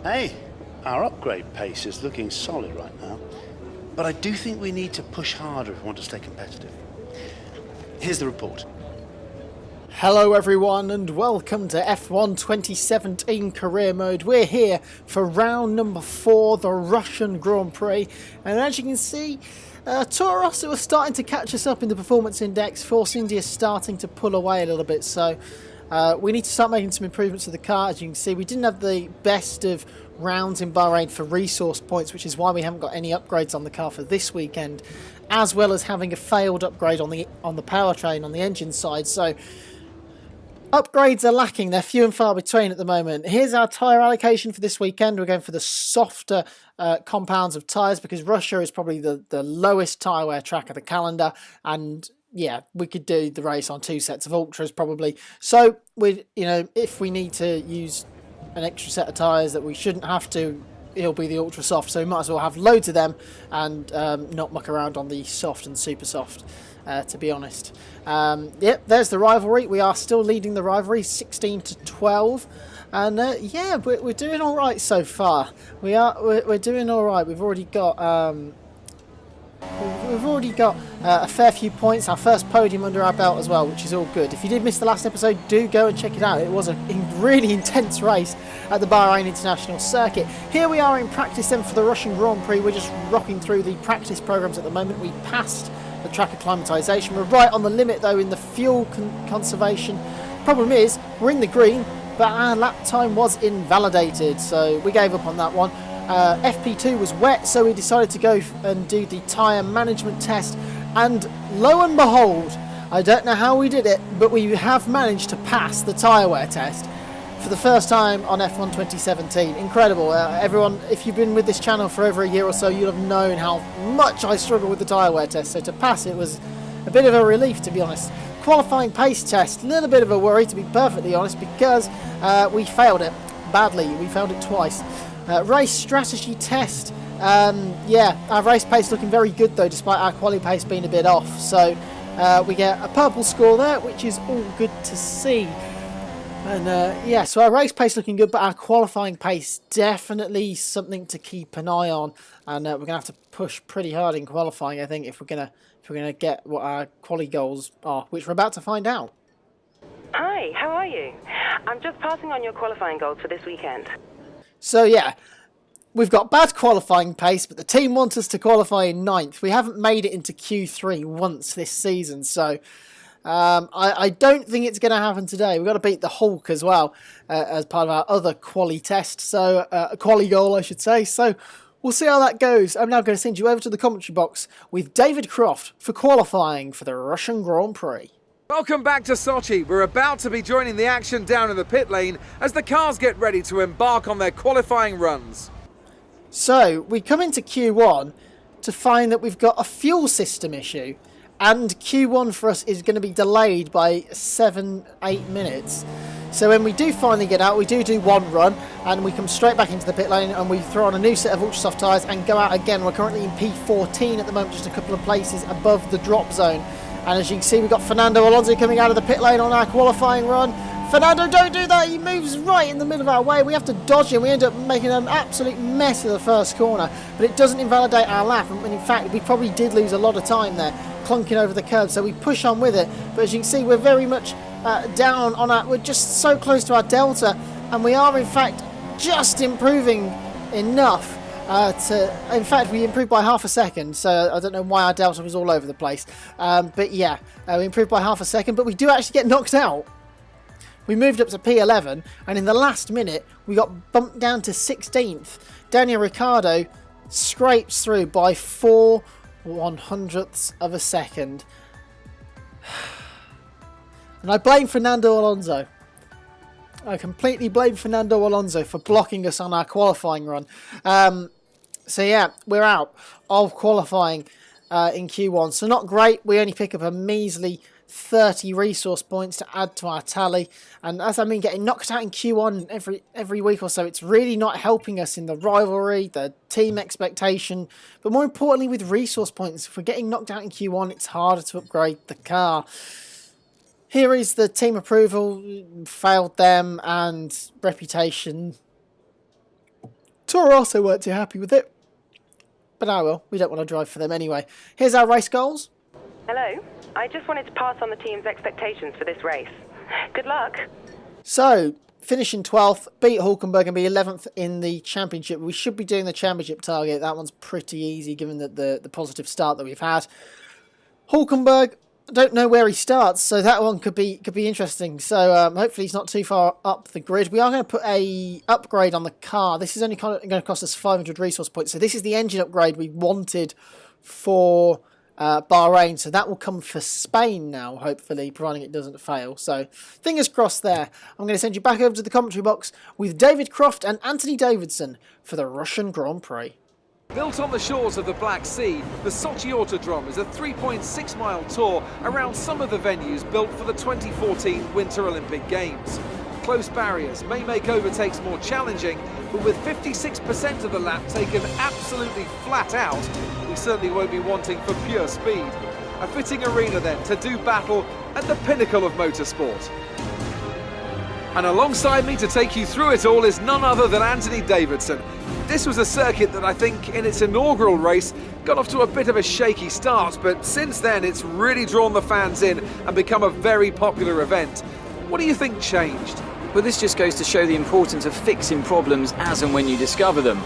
Hey, our upgrade pace is looking solid right now, but I do think we need to push harder if we want to stay competitive. Here's the report. Hello everyone and welcome to F1 2017 Career Mode. We're here for round number 4, the Russian Grand Prix, and as you can see, Toro Rosso are starting to catch us up in the performance index. Force India is starting to pull away a little bit, so we need to start making some improvements to the car. As you can see, we didn't have the best of rounds in Bahrain for resource points, which is why we haven't got any upgrades on the car for this weekend, as well as having a failed upgrade on the powertrain on the engine side. So upgrades are lacking. They're few and far between at the moment. Here's our tyre allocation for this weekend. We're going for the softer compounds of tyres because Russia is probably the lowest tyre wear track of the calendar, and yeah, we could do the race on 2 sets of ultras probably. So if we need to use an extra set of tyres that we shouldn't have to, it'll be the ultra soft. So we might as well have loads of them and not muck around on the soft and super soft. To be honest, yep, there's the rivalry. We are still leading the rivalry, 16-12, and yeah, we're doing all right so far. We're doing all right. We've already got a fair few points. Our first podium under our belt as well, which is all good. If you did miss the last episode, do go and check it out. It was a really intense race at the Bahrain International Circuit. Here we are in practice then for the Russian Grand Prix. We're just rocking through the practice programs at the moment. We passed the track acclimatisation. We're right on the limit though in the fuel conservation. Problem is, we're in the green, but our lap time was invalidated, so we gave up on that one. FP2 was wet, so we decided to go and do the tyre management test, and lo and behold, I don't know how we did it, but we have managed to pass the tyre wear test for the first time on F1 2017. Incredible. Everyone, if you've been with this channel for over a year or so, you'll have known how much I struggle with the tyre wear test, so to pass it was a bit of a relief, to be honest. Qualifying pace test, a little bit of a worry, to be perfectly honest, because we failed it badly. We failed it twice. Race strategy test, yeah, our race pace looking very good though, despite our quali pace being a bit off, so we get a purple score there, which is all good to see. And yeah, so our race pace looking good, but our qualifying pace definitely something to keep an eye on, and we're gonna have to push pretty hard in qualifying, I think, if we're gonna get what our quali goals are, which we're about to find out. Hi, how are you? I'm just passing on your qualifying goals for this weekend. So yeah, we've got bad qualifying pace, but the team wants us to qualify in 9th. We haven't made it into Q3 once this season, so I don't think it's going to happen today. We've got to beat the Hulk as well as part of our other quali test, so a quali goal I should say. So we'll see how that goes. I'm now going to send you over to the commentary box with David Croft for qualifying for the Russian Grand Prix. Welcome back to Sochi. We're about to be joining the action down in the pit lane as the cars get ready to embark on their qualifying runs. So we come into Q1 to find that we've got a fuel system issue, and Q1 for us is going to be delayed by 7-8 minutes. So when we do finally get out, we do one run and we come straight back into the pit lane and we throw on a new set of ultra soft tyres and go out again. We're currently in P14 at the moment, just a couple of places above the drop zone. And as you can see, we've got Fernando Alonso coming out of the pit lane on our qualifying run. Fernando, don't do that. He moves right in the middle of our way. We have to dodge him. We end up making an absolute mess of the first corner. But it doesn't invalidate our lap. And in fact, we probably did lose a lot of time there, clunking over the curb. So we push on with it. But as you can see, we're very much down on our... We're just so close to our delta. And we are, in fact, just improving enough. In fact, we improved by half a second, so I don't know why our delta was all over the place. But yeah, we improved by half a second, but we do actually get knocked out. We moved up to P11, and in the last minute, we got bumped down to 16th. Daniel Ricciardo scrapes through by 4/100ths of a second. And I blame Fernando Alonso. I completely blame Fernando Alonso for blocking us on our qualifying run. So yeah, we're out of qualifying in Q1. So not great. We only pick up a measly 30 resource points to add to our tally. And as I mean, getting knocked out in Q1 every week or so, it's really not helping us in the rivalry, the team expectation. But more importantly, with resource points, if we're getting knocked out in Q1, it's harder to upgrade the car. Here is the team approval, failed them, and reputation. Toro also weren't too happy with it. But I will. We don't want to drive for them anyway. Here's our race goals. Hello. I just wanted to pass on the team's expectations for this race. Good luck. So, finishing 12th, beat Hulkenberg and be 11th in the championship. We should be doing the championship target. That one's pretty easy given that the positive start that we've had. Hulkenberg, I don't know where he starts, so that one could be interesting. So hopefully he's not too far up the grid. We are going to put a upgrade on the car. This is only going to cost us 500 resource points. So this is the engine upgrade we wanted for Bahrain. So that will come for Spain now, hopefully, providing it doesn't fail. So fingers crossed there. I'm going to send you back over to the commentary box with David Croft and Anthony Davidson for the Russian Grand Prix. Built on the shores of the Black Sea, the Sochi Autodrom is a 3.6-mile tour around some of the venues built for the 2014 Winter Olympic Games. Close barriers may make overtakes more challenging, but with 56% of the lap taken absolutely flat out, we certainly won't be wanting for pure speed. A fitting arena then to do battle at the pinnacle of motorsport. And alongside me to take you through it all is none other than Anthony Davidson. This was a circuit that I think in its inaugural race got off to a bit of a shaky start, but since then it's really drawn the fans in and become a very popular event. What do you think changed? Well, this just goes to show the importance of fixing problems as and when you discover them.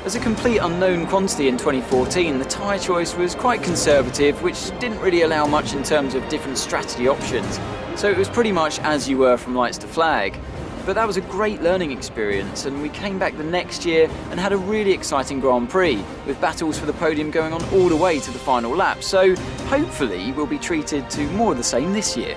As a complete unknown quantity in 2014, the tyre choice was quite conservative, which didn't really allow much in terms of different strategy options. So it was pretty much as you were from lights to flag. But that was a great learning experience, and we came back the next year and had a really exciting Grand Prix, with battles for the podium going on all the way to the final lap. So hopefully we'll be treated to more of the same this year.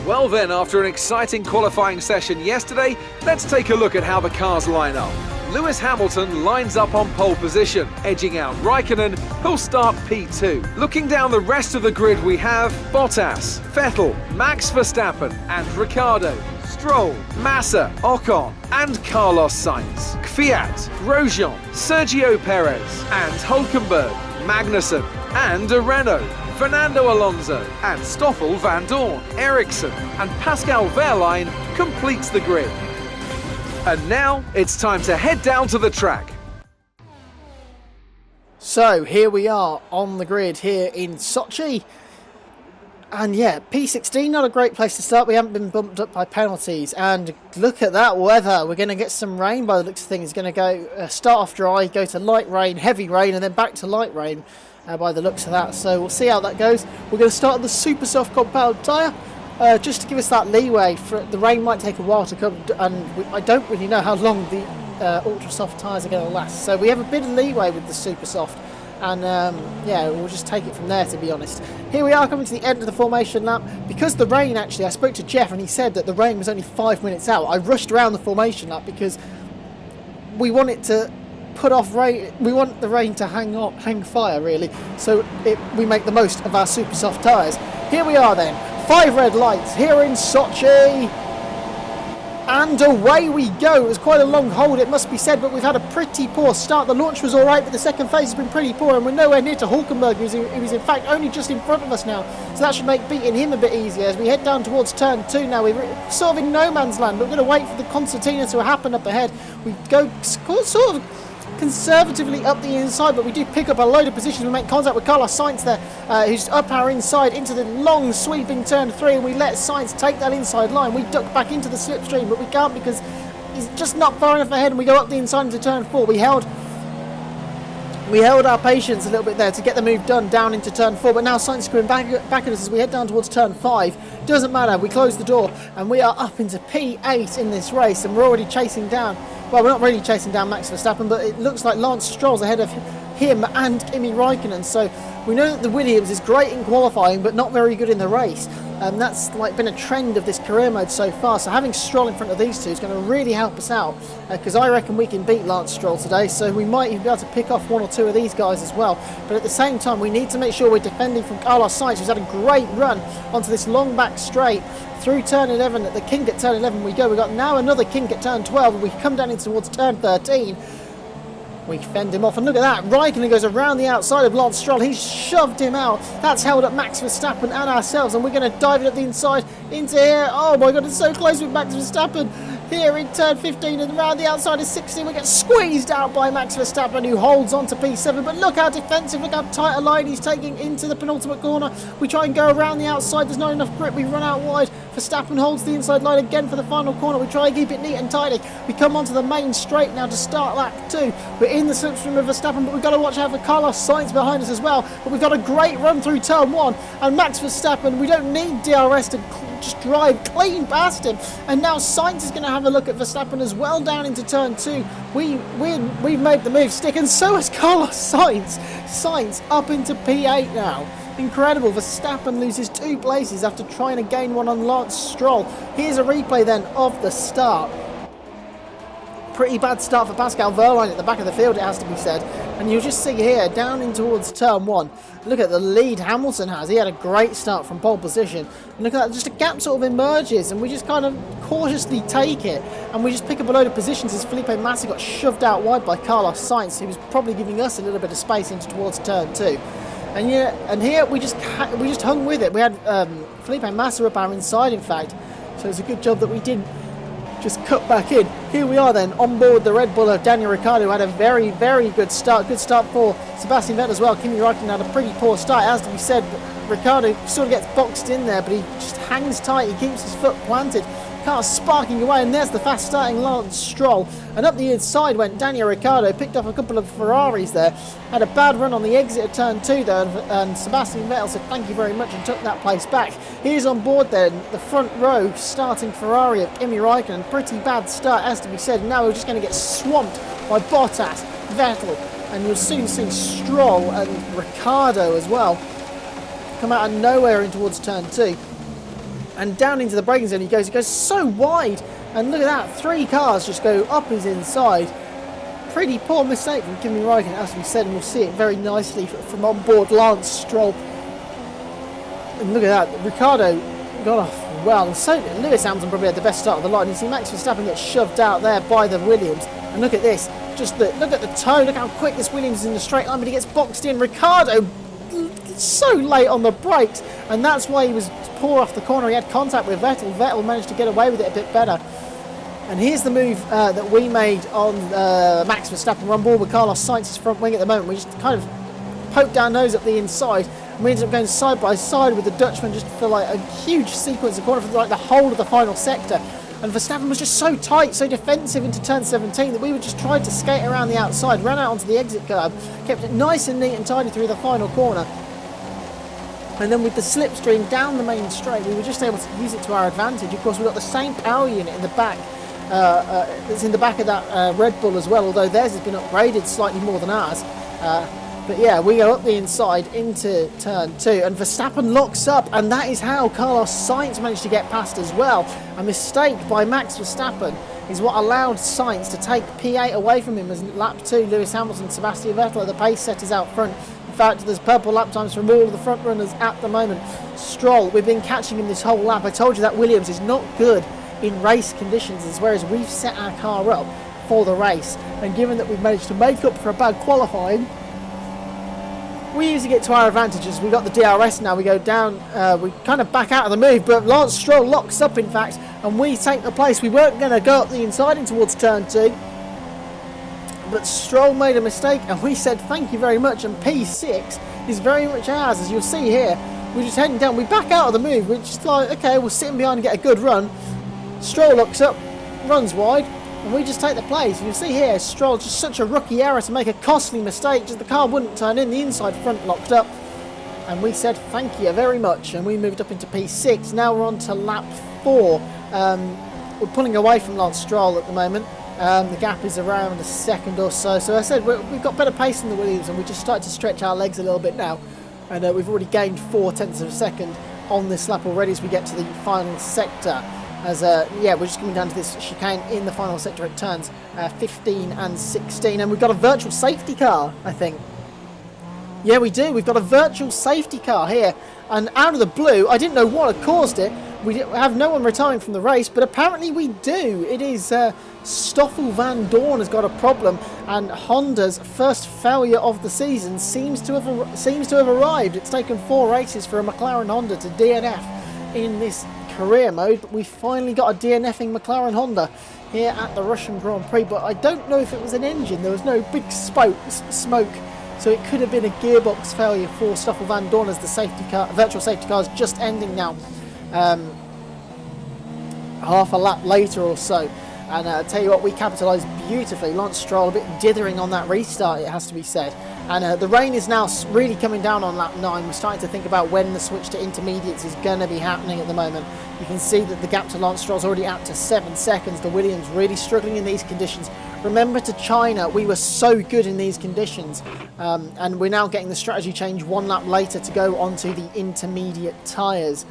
Well then, after an exciting qualifying session yesterday, let's take a look at how the cars line up. Lewis Hamilton lines up on pole position, edging out Raikkonen, who'll start P2. Looking down the rest of the grid, we have Bottas, Vettel, Max Verstappen and Ricciardo, Stroll, Massa, Ocon and Carlos Sainz, Kvyat, Grosjean, Sergio Perez and Hulkenberg, Magnussen and a Renault, Fernando Alonso and Stoffel van Dorn, Ericsson and Pascal Wehrlein completes the grid. And now it's time to head down to the track. So here we are on the grid here in Sochi. And yeah, P16, not a great place to start. We haven't been bumped up by penalties. And look at that weather. We're going to get some rain by the looks of things. It's going to go start off dry, go to light rain, heavy rain, and then back to light rain by the looks of that. So we'll see how that goes. We're going to start with the super soft compound tyre. Just to give us that leeway, for the rain might take a while to come, and I don't really know how long the ultra soft tyres are going to last. So we have a bit of leeway with the super soft, and yeah, we'll just take it from there, to be honest. Here we are coming to the end of the formation lap. Because the rain, actually, I spoke to Jeff and he said that the rain was only 5 minutes out. I rushed around the formation lap because we want it to put off rain. We want the rain to hang fire, really, so we make the most of our super soft tyres. Here we are then. 5 red lights here in Sochi, and away we go. It was quite a long hold, it must be said, but we've had a pretty poor start. The launch was alright, but the second phase has been pretty poor, and we're nowhere near to Hulkenberg, who's in fact only just in front of us now, so that should make beating him a bit easier. As we head down towards turn 2 now, we're sort of in no man's land, but we're going to wait for the concertina to happen up ahead. We go sort of conservatively up the inside, but we do pick up a load of positions. We make contact with Carlos Sainz there, who's up our inside into the long sweeping turn 3, and we let Sainz take that inside line. We duck back into the slipstream, but we can't because he's just not far enough ahead, and we go up the inside into turn 4. We held our patience a little bit there to get the move done down into turn 4, but now Sainz is coming back at us as we head down towards turn 5. Doesn't matter, we close the door and we are up into P8 in this race, and we're already chasing down, well, we're not really chasing down Max Verstappen, but it looks like Lance Stroll's ahead of him and Kimi Raikkonen. So we know that the Williams is great in qualifying but not very good in the race, and that's like been a trend of this career mode so far. So having Stroll in front of these two is going to really help us out, because I reckon we can beat Lance Stroll today, so we might even be able to pick off 1 or 2 of these guys as well. But at the same time, we need to make sure we're defending from Carlos Sainz, who's had a great run onto this long back straight through turn 11. At the kink at turn 11 we go. We've got now another kink at turn 12, and we come down in towards turn 13. We fend him off, and look at that, Raikkonen goes around the outside of Lance Stroll. He's shoved him out. That's held up Max Verstappen and ourselves, and we're going to dive it up the inside into here. Oh my god, it's so close with Max Verstappen. here in turn 15 and around the outside of 16 we get squeezed out by Max Verstappen, who holds on to P7, but look how defensive, look how tight a line he's taking into the penultimate corner. We try and go around the outside, there's not enough grip, we run out wide. Verstappen holds the inside line again for the final corner. We try and keep it neat and tidy. We come onto the main straight now to start lap 2. We're in the slipstream of Verstappen, but we've got to watch out for Carlos Sainz behind us as well. But we've got a great run through turn 1, and Max Verstappen, we don't need DRS to just drive clean past him. And now Sainz is going to have a look at Verstappen as well down into turn 2. We've made the move stick, and so has Carlos Sainz. Sainz up into P8 now. Incredible. Verstappen loses 2 places after trying to gain one on Lance Stroll. Here's a replay then of the start. Pretty bad start for Pascal Wehrlein at the back of the field, it has to be said. And you'll just see here, down in towards turn 1, look at the lead Hamilton has. He had a great start from pole position. And look at that, just a gap sort of emerges, and we just kind of cautiously take it. And we just pick up a load of positions as Felipe Massa got shoved out wide by Carlos Sainz, who was probably giving us a little bit of space into towards turn 2. And yeah, and here we just hung with it. We had Felipe Massa up our inside, in fact. So it's a good job that we didn't just cut back in. Here we are then on board the Red Bull of Daniel Ricciardo, who had a very, very good start. Good start for Sebastian Vettel as well. Kimi Räikkönen had a pretty poor start, as we said. Ricciardo sort of gets boxed in there, but he just hangs tight. He keeps his foot planted. Car sparking away, and there's the fast starting Lance Stroll. And up the inside went Daniel Ricciardo, picked up a couple of Ferraris there. Had a bad run on the exit of turn 2 though, and Sebastian Vettel said thank you very much and took that place back. Here's on board then the front row starting Ferrari of Kimi Räikkönen. Pretty bad start, as to be said. Now we're just going to get swamped by Bottas, Vettel, and you'll soon see Stroll and Ricciardo as well come out of nowhere in towards turn 2. And down into the braking zone he goes so wide, and look at that, 3 cars just go up his inside. Pretty poor mistake from Kimi Räikkönen, as we said, and we'll see it very nicely from on board Lance Stroll. And look at that, Ricciardo got off well, and so Lewis Hamilton probably had the best start of the lot, and you see Max Verstappen get shoved out there by the Williams. And look at this, look at the toe, look how quick this Williams is in the straight line, but he gets boxed in. Ricciardo so late on the brakes, and that's why he was poor off the corner. He had contact with Vettel. Vettel managed to get away with it a bit better. And here's the move that we made on Max Verstappen. We're on board with Carlos Sainz's front wing at the moment. We just kind of poked our nose up the inside, and we ended up going side by side with the Dutchman just for like a huge sequence of corner for like the whole of the final sector. And Verstappen was just so tight, so defensive into turn 17 that we would just try to skate around the outside, ran out onto the exit curb, kept it nice and neat and tidy through the final corner. And then with the slipstream down the main straight, we were just able to use it to our advantage. Of course, we've got the same power unit in the back that's in the back of that Red Bull as well, although theirs has been upgraded slightly more than ours. But yeah, we go up the inside into turn 2, and Verstappen locks up, and that is how Carlos Sainz managed to get past as well. A mistake by Max Verstappen is what allowed Sainz to take P8 away from him as lap 2. Lewis Hamilton, Sebastian Vettel are the pace setters out front. In fact, there's purple lap times from all of the front runners at the moment. Stroll, we've been catching him this whole lap. I told you that Williams is not good in race conditions, whereas we've set our car up for the race. And given that we've managed to make up for a bad qualifying, we using it to our advantages. We got the DRS now, we go down, we kind of back out of the move, but Lance Stroll locks up in fact, and we take the place. We weren't going to go up the inside in towards turn 2, but Stroll made a mistake, and we said thank you very much, and P6 is very much ours. As you'll see here, we're just heading down, we back out of the move, we're just like, okay, we'll sit in behind and get a good run. Stroll looks up, runs wide, and we just take the place. You see here, Stroll, just such a rookie error to make a costly mistake, just the car wouldn't turn in, the inside front locked up, and we said thank you very much, and we moved up into P6. Now we're on to lap 4. We're pulling away from Lance Stroll at the moment. The gap is around a second or so. So I said we've got better pace than the Williams, and we just started to stretch our legs a little bit now. And we've already gained 0.4 of a second on this lap already as we get to the final sector. As yeah, we're just coming down to this chicane in the final sector at turns 15 and 16, and we've got a virtual safety car, I think. Yeah, we do. We've got a virtual safety car here, and out of the blue, I didn't know what had caused it. We have no one retiring from the race, but apparently we do. It is Stoffel Van Dorn has got a problem, and Honda's first failure of the season seems to have arrived. It's taken 4 races for a McLaren Honda to DNF in this career mode, but we finally got a DNFing McLaren Honda here at the Russian Grand Prix, but I don't know if it was an engine. There was no big smoke, so it could have been a gearbox failure for Stoffel Van Dorn as the virtual safety car is just ending now, half a lap later or so. And I tell you what, we capitalised beautifully. Lance Stroll a bit dithering on that restart, it has to be said. And the rain is now really coming down on lap 9. We're starting to think about when the switch to intermediates is going to be happening at the moment. You can see that the gap to Lance Stroll is already out to 7 seconds. The Williams really struggling in these conditions. Remember, to China, we were so good in these conditions. And we're now getting the strategy change 1 lap later to go onto the intermediate tyres.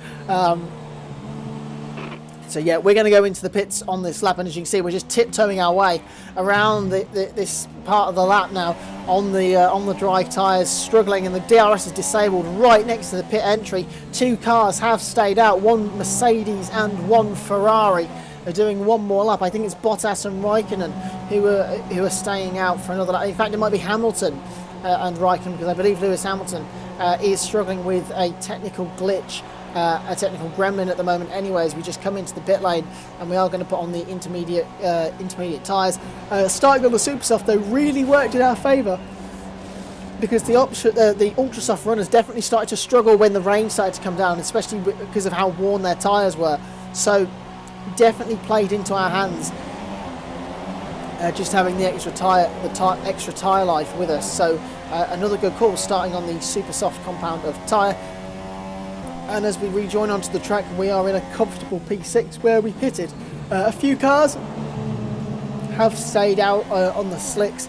So yeah, we're going to go into the pits on this lap, and as you can see, we're just tiptoeing our way around this part of the lap now on the dry tyres, struggling, and the DRS is disabled right next to the pit entry. 2 cars have stayed out, 1 Mercedes and 1 Ferrari are doing 1 more lap. I think it's Bottas and Raikkonen who are staying out for another lap. In fact, it might be Hamilton and Raikkonen, because I believe Lewis Hamilton is struggling with a technical glitch. A technical gremlin at the moment anyway, as we just come into the pit lane, and we are going to put on the intermediate tyres. Starting on the super soft though really worked in our favour, because the ultra soft runners definitely started to struggle when the rain started to come down, especially because of how worn their tyres were. So definitely played into our hands, just having the extra tyre life with us. So another good call, starting on the super soft compound of tyre. And as we rejoin onto the track, we are in a comfortable P6 where we pitted. A few cars have stayed out on the slicks,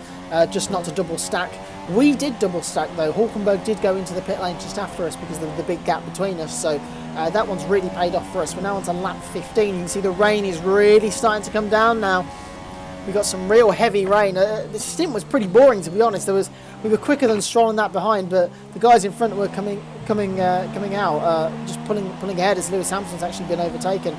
just not to double stack. We did double stack though. Hulkenberg did go into the pit lane just after us because of the big gap between us. So that one's really paid off for us. We're now on to lap 15. You can see the rain is really starting to come down now. We got some real heavy rain. The stint was pretty boring, to be honest. We were quicker than Stroll and that behind, but the guys in front were coming out, just pulling ahead as Lewis Hamilton's actually been overtaken.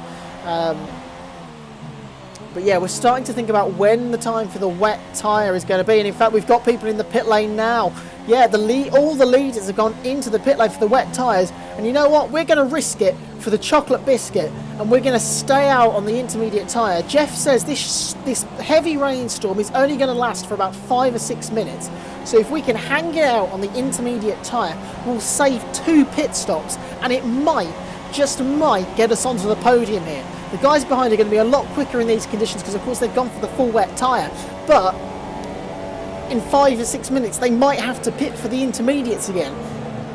But yeah, we're starting to think about when the time for the wet tyre is going to be, and in fact we've got people in the pit lane now. Yeah, all the leaders have gone into the pit lane for the wet tyres, and you know what? We're going to risk it for the chocolate biscuit, and we're going to stay out on the intermediate tyre. Jeff says this heavy rainstorm is only going to last for about 5 or 6 minutes, so if we can hang it out on the intermediate tyre, we'll save 2 pit stops, and it might, just might, get us onto the podium here. The guys behind are going to be a lot quicker in these conditions because of course they've gone for the full wet tyre, but in 5 or 6 minutes they might have to pit for the intermediates again,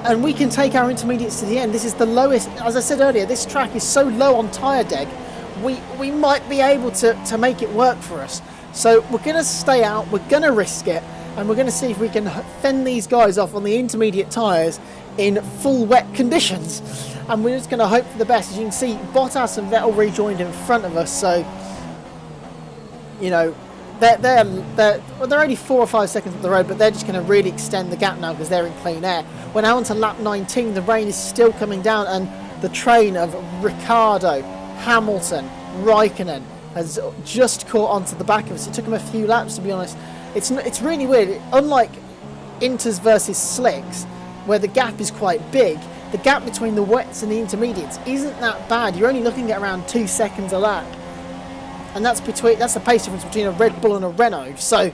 and we can take our intermediates to the end. This is the lowest, as I said earlier, this track is so low on tyre deg, we might be able to make it work for us. So we're going to stay out, we're going to risk it, and we're going to see if we can fend these guys off on the intermediate tyres in full wet conditions. And we're just going to hope for the best. As you can see, Bottas and Vettel rejoined in front of us, so you know they're only 4 or 5 seconds up the road, but they're just going to really extend the gap now because they're in clean air. We're now on to lap 19. The rain is still coming down, and the train of Ricciardo, Hamilton, Raikkonen has just caught onto the back of us. It took them a few laps, to be honest. It's really weird. Unlike Inters versus slicks, where the gap is quite big, the gap between the wets and the intermediates isn't that bad. You're only looking at around 2 seconds a lap, and that's the pace difference between a Red Bull and a Renault. So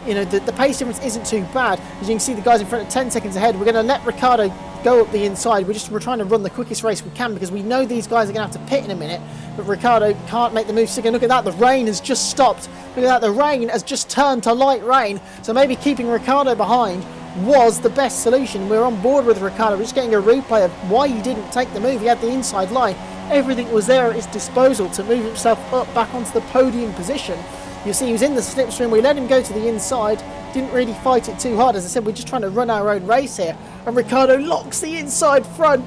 you know the pace difference isn't too bad. As you can see, the guys in front are 10 seconds ahead. We're going to let Ricciardo go up the inside. We're trying to run the quickest race we can because we know these guys are going to have to pit in a minute, but Ricciardo can't make the move. So look at that, the rain has just stopped. Look at that, the rain has just turned to light rain, so maybe keeping Ricciardo behind was the best solution. We're on board with Ricciardo. We're just getting a replay of why he didn't take the move. He had the inside line. Everything was there at his disposal to move himself up back onto the podium position. You see, he was in the slipstream. We let him go to the inside. Didn't really fight it too hard. As I said, we're just trying to run our own race here. And Ricciardo locks the inside front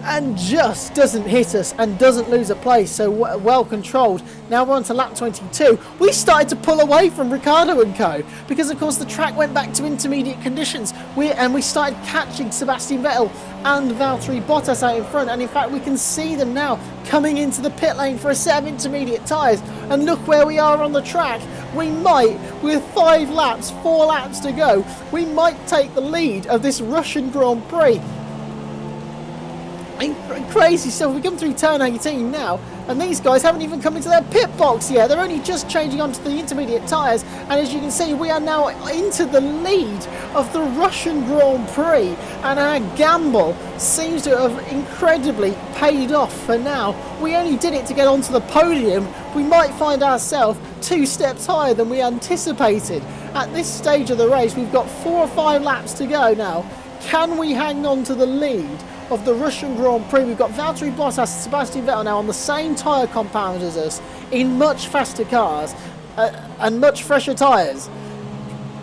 and just doesn't hit us and doesn't lose a place. So well controlled. Now we're on to lap 22. We started to pull away from Ricciardo and co because of course the track went back to intermediate conditions. We started catching Sebastian Vettel and Valtteri Bottas out in front, and in fact we can see them now coming into the pit lane for a set of intermediate tyres. And look where we are on the track. We might, with 4 laps to go, we might take the lead of this Russian Grand Prix. Crazy stuff. We come through turn 18 now, And these guys haven't even come into their pit box yet. They're only just changing onto the intermediate tyres. And as you can see, we are now into the lead of the Russian Grand Prix. And our gamble seems to have incredibly paid off for now. We only did it to get onto the podium. We might find ourselves 2 steps higher than we anticipated. At this stage of the race, we've got 4 or 5 laps to go now. Can we hang on to the lead of the Russian Grand Prix? We've got Valtteri Bottas and Sebastian Vettel now on the same tyre compound as us in much faster cars and much fresher tyres.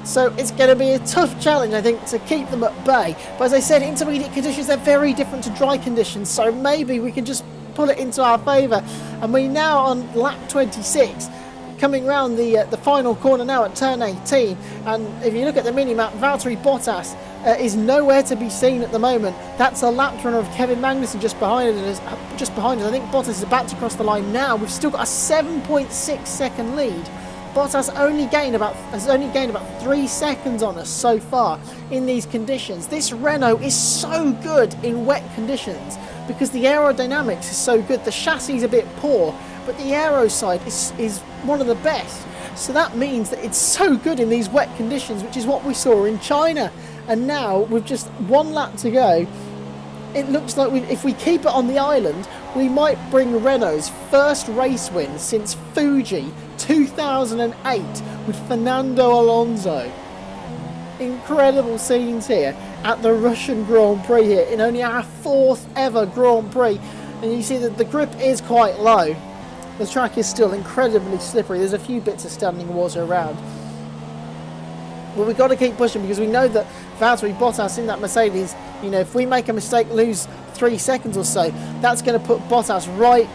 So it's going to be a tough challenge, I think, to keep them at bay. But as I said, intermediate conditions, they're very different to dry conditions. So maybe we can just pull it into our favour. And we're now on lap 26. Coming round the final corner now at turn 18, and if you look at the mini-map, Valtteri Bottas is nowhere to be seen at the moment. That's a lap runner of Kevin Magnussen just behind us. I think Bottas is about to cross the line now. We've still got a 7.6 second lead. Bottas has only gained about 3 seconds on us so far in these conditions. This Renault is so good in wet conditions because the aerodynamics is so good. The chassis is a bit poor, but the aero side is one of the best. So that means that it's so good in these wet conditions, which is what we saw in China. And now, with just 1 lap to go, it looks like if we keep it on the island, we might bring Renault's first race win since Fuji 2008 with Fernando Alonso. Incredible scenes here at the Russian Grand Prix here in only our 4th ever Grand Prix. And you see that the grip is quite low. The track is still incredibly slippery. There's a few bits of standing water around. But we've got to keep pushing because we know that Valtteri Bottas in that Mercedes, you know, if we make a mistake, lose 3 seconds or so, that's going to put Bottas right,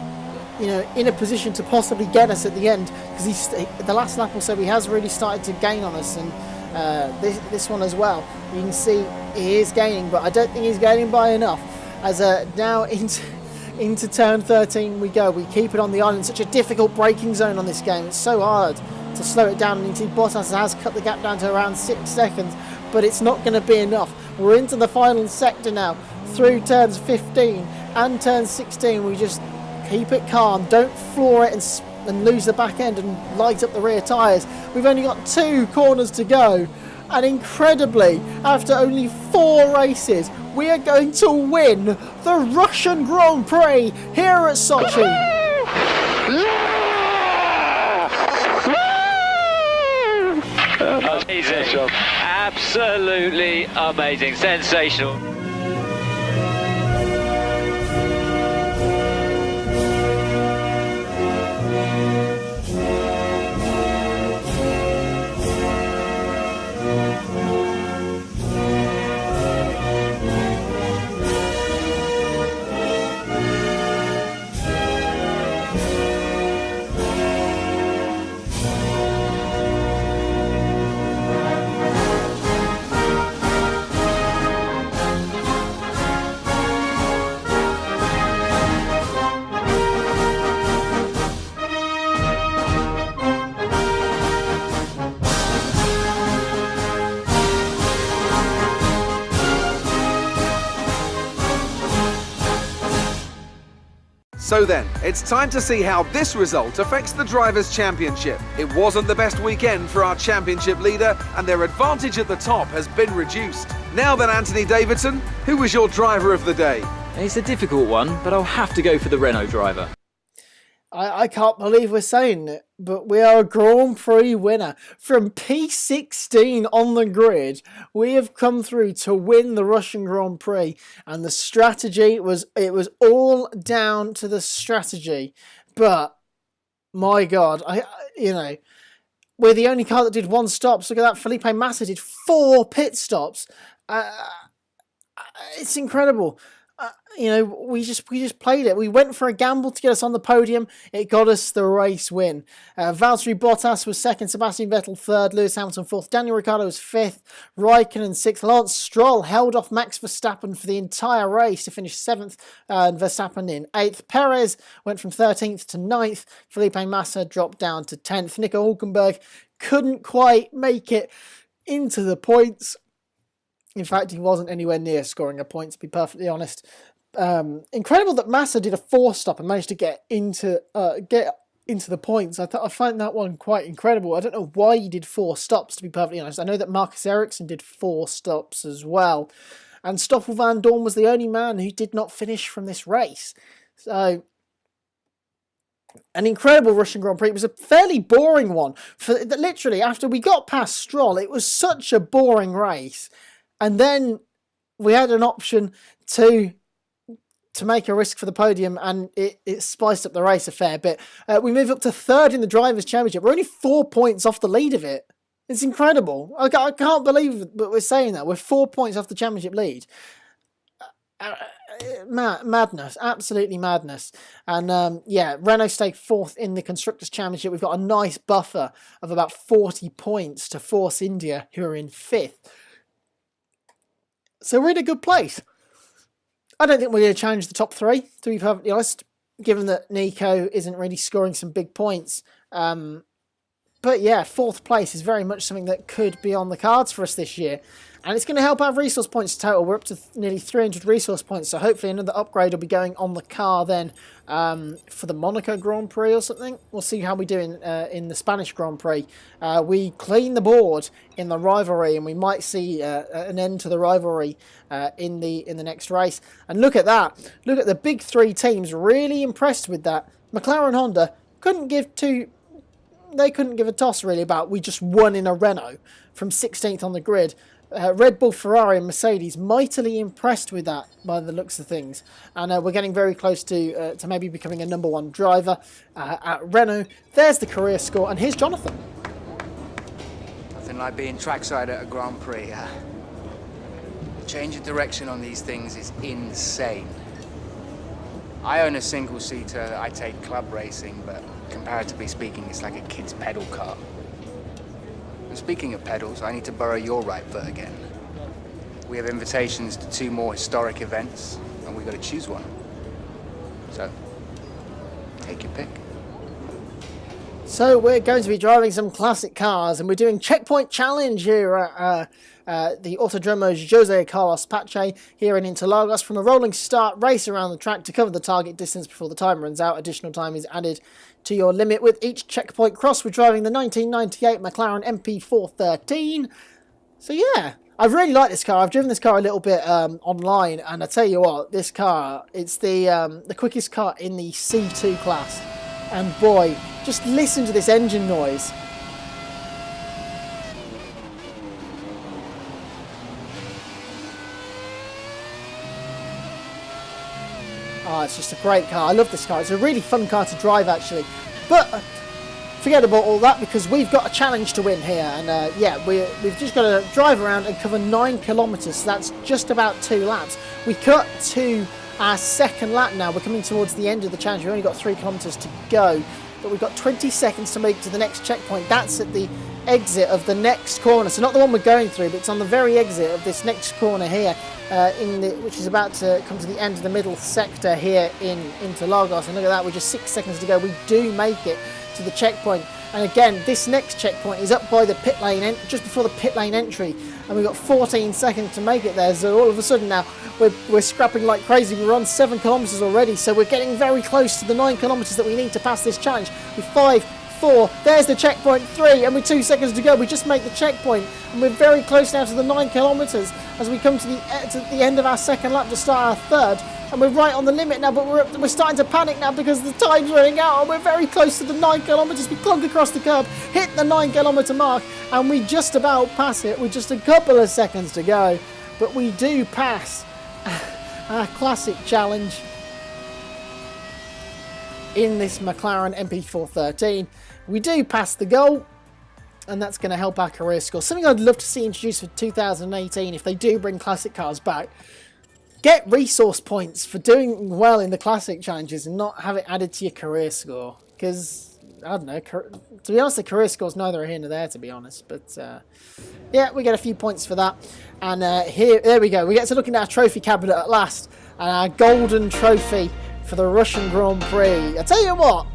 you know, in a position to possibly get us at the end, because the last lap or so he has really started to gain on us, and this one as well. You can see he is gaining, but I don't think he's gaining by enough. As now into turn 13 we go. We keep it on the island. Such a difficult braking zone on this game. It's so hard to slow it down, and you see Bottas has cut the gap down to around 6 seconds, but it's not going to be enough. We're into the final sector now, through turns 15 and turn 16. We just keep it calm, don't floor it and lose the back end and light up the rear tyres. We've only got 2 corners to go, and incredibly, after only 4 races, we are going to win the Russian Grand Prix here at Sochi. Amazing. Absolutely amazing. Sensational. So then, it's time to see how this result affects the Drivers' Championship. It wasn't the best weekend for our championship leader, and their advantage at the top has been reduced. Now then, Anthony Davidson, who was your driver of the day? It's a difficult one, but I'll have to go for the Renault driver. I can't believe we're saying it, but we are a Grand Prix winner. From P16 on the grid, we have come through to win the Russian Grand Prix, and the strategy was all down to the strategy. But my God, we're the only car that did 1 stop. So look at that, Felipe Massa did 4 pit stops. It's incredible. We just played it. We went for a gamble to get us on the podium. It got us the race win. Valtteri Bottas was 2nd, Sebastian Vettel 3rd, Lewis Hamilton 4th, Daniel Ricciardo was 5th, Raikkonen 6th. Lance Stroll held off Max Verstappen for the entire race to finish 7th, and Verstappen in 8th. Perez went from 13th to 9th. Felipe Massa dropped down to 10th. Nico Hülkenberg couldn't quite make it into the points. In fact, he wasn't anywhere near scoring a point, to be perfectly honest. incredible that Massa did a 4-stop and managed to get into the points. I find that one quite incredible. I don't know why he did 4 stops, to be perfectly honest. I know that Marcus Ericsson did 4 stops as well. And Stoffel van Dorn was the only man who did not finish from this race. So, an incredible Russian Grand Prix. It was a fairly boring one. Literally, after we got past Stroll, it was such a boring race. And then we had an option to make a risk for the podium, and it spiced up the race a fair bit. We move up to 3rd in the Drivers' Championship. We're only 4 points off the lead of it. It's incredible. I can't believe that we're saying that. We're 4 points off the championship lead. Madness. Absolutely madness. And yeah, Renault stayed 4th in the Constructors' Championship. We've got a nice buffer of about 40 points to Force India, who are in 5th. So we're in a good place. I don't think we're going to challenge the top 3, to be perfectly honest, given that Nico isn't really scoring some big points. But yeah, 4th place is very much something that could be on the cards for us this year. And it's going to help our resource points total. We're up to nearly 300 resource points, so hopefully another upgrade will be going on the car then for the Monaco Grand Prix or something. We'll see how we do in the Spanish Grand Prix. We clean the board in the rivalry, and we might see an end to the rivalry in the next race. And look at that. Look at the big 3 teams, really impressed with that. McLaren Honda couldn't give a toss really about we just won in a Renault from 16th on the grid. Red Bull, Ferrari and Mercedes mightily impressed with that by the looks of things. And we're getting very close to maybe becoming a #1 driver at Renault. There's the career score, and here's Jonathan. Nothing like being trackside at a Grand Prix. The change of direction on these things is insane. I own a single-seater. I take club racing, but comparatively speaking, it's like a kid's pedal cart. And speaking of pedals, I need to borrow your right foot again. We have invitations to 2 more historic events, and we've got to choose one. So, take your pick. So we're going to be driving some classic cars, and we're doing Checkpoint Challenge here at the Autodrom Jose Carlos Pache here in Interlagos. From a rolling start, race around the track to cover the target distance before the time runs out. Additional time is added to your limit with each checkpoint cross. We're driving the 1998 McLaren MP413. So yeah, I really like this car. I've driven this car a little bit online, and I tell you what, this car, it's the quickest car in the C2 class. And boy, just listen to this engine noise. Oh, it's just a great car. I love this car. It's a really fun car to drive, actually. But forget about all that, because we've got a challenge to win here. And yeah, we've just got to drive around and cover 9 kilometres. So that's just about 2 laps. We cut to our 2nd lap now. We're coming towards the end of the challenge. We've only got 3 kilometres to go. But we've got 20 seconds to make to the next checkpoint. That's at the exit of the next corner. So not the one we're going through, but it's on the very exit of this next corner here, which is about to come to the end of the middle sector here in Interlagos. And look at that, we're just 6 seconds to go. We do make it to the checkpoint. And again, this next checkpoint is up by the pit lane, just before the pit lane entry. And we've got 14 seconds to make it there. So all of a sudden now, we're scrapping like crazy. We're on 7 kilometres already. So we're getting very close to the 9 kilometres that we need to pass this challenge. With 5, 4, there's the checkpoint, 3, and with 2 seconds to go, we just make the checkpoint. And we're very close now to the 9 kilometres as we come to the end of our 2nd lap to start our 3rd. And we're right on the limit now, but we're starting to panic now because the time's running out, and we're very close to the 9 kilometres. We plug across the curb, hit the 9 kilometre mark, and we just about pass it with just a couple of seconds to go. But we do pass our classic challenge in this McLaren MP413. We do pass the goal, and that's going to help our career score. Something I'd love to see introduced for 2018 if they do bring classic cars back. Get resource points for doing well in the classic challenges and not have it added to your career score. Because, I don't know, to be honest, the career score's neither here nor there, to be honest. But, yeah, we get a few points for that. And there we go. We get to look at our trophy cabinet at last. And our golden trophy for the Russian Grand Prix. I tell you what,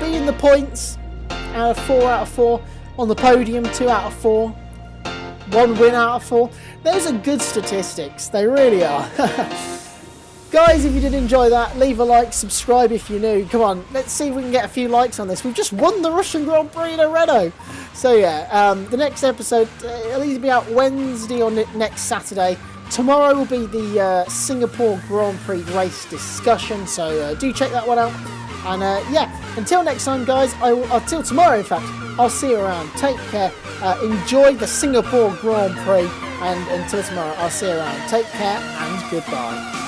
being the points out of 4, on the podium 2 out of 4, 1 win out of 4. Those are good statistics. They really are. Guys, if you did enjoy that, leave a like, subscribe if you're new. Come on, let's see if we can get a few likes on this. We've just won the Russian Grand Prix in a Renault. So yeah, the next episode, it'll either be out Wednesday or next Saturday. Tomorrow will be the Singapore Grand Prix race discussion, so do check that one out. And yeah, until next time, guys, until tomorrow, in fact, I'll see you around. Take care, enjoy the Singapore Grand Prix, and until tomorrow, I'll see you around. Take care and goodbye.